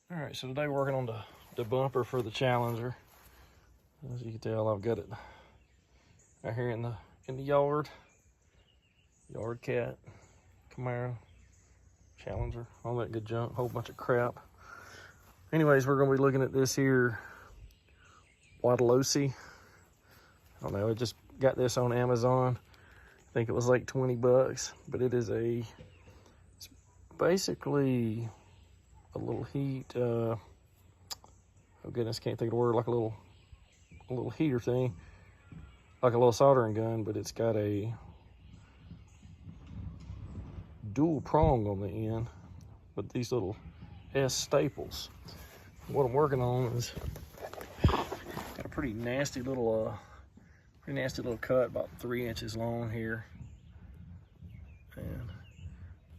All right, so today we're working on the bumper for the Challenger. As you can tell, I've got it out here in the yard. Yard cat, Camaro, Challenger, all that good junk, whole bunch of crap. Anyways, we're gonna be looking at this here Wadalosi. I don't know, I just got this on Amazon. I think it was like 20 bucks, but it is it's basically a little heat, oh goodness, can't think of the word, like a little heater thing, like a little soldering gun, but it's got a dual prong on the end with these little S staples. What I'm working on is got a pretty nasty little cut, about 3 inches long here. And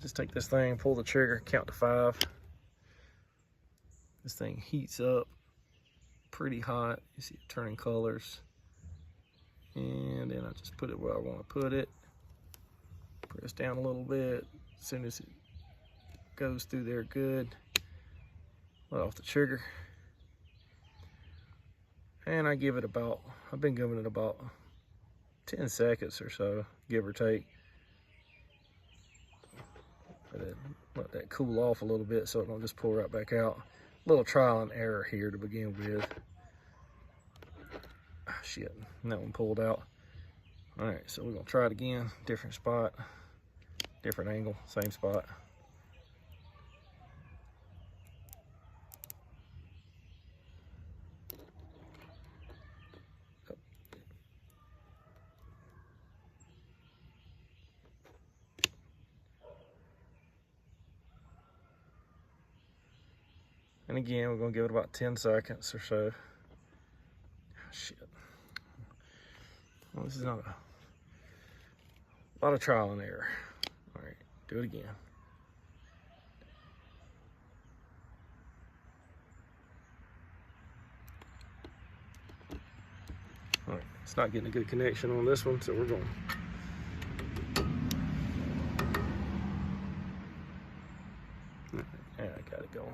just take this thing, pull the trigger, count to 5. This thing heats up pretty hot. You see it turning colors. And then I just put it where I want to put it. Press down a little bit. As soon as it goes through there good, let off the trigger. And I give it about, I've been giving it about 10 seconds or so, give or take. Let that cool off a little bit so it don't just pull right back out. A little trial and error here to begin with. Ah, shit, and that one pulled out. All right, so we're gonna try it again. Different spot, different angle, same spot. And again, we're gonna give it about 10 seconds or so. Shit. Well, this is not a lot of trial and error. All right, do it again. All right, it's not getting a good connection on this one, so we're going. Yeah, I got it going.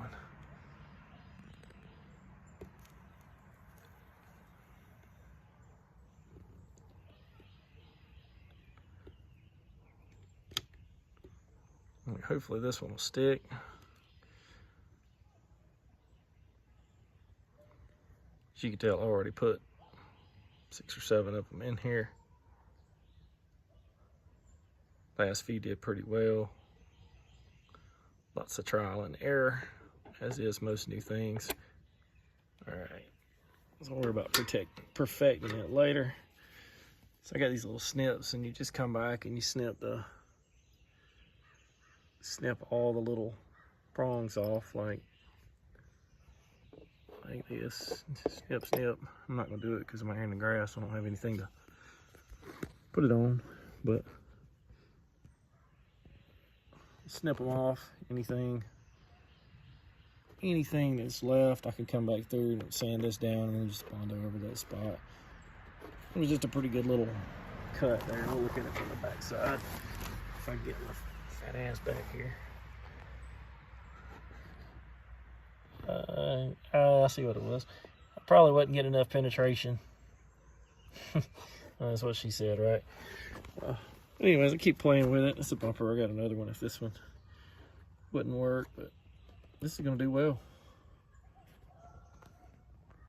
Hopefully this one will stick. As you can tell, I already put 6 or 7 of them in here. Last feed did pretty well. Lots of trial and error, as is most new things. All right, don't worry about perfecting it later. So I got these little snips, and you just come back and you snip all the little prongs off like this. Snip, snip. I'm not gonna do it because I'm in the grass. I don't have anything to put it on, but snip them off. Anything that's left, I can come back through and sand this down and then just bond over that spot. It was just a pretty good little cut there. We'll look at it from the back side if I get my fat ass back here. I see what it was. I probably wasn't getting enough penetration. That's what she said, right? Anyways, I keep playing with it. It's a bumper. I got another one if this one wouldn't work, but this is gonna do well.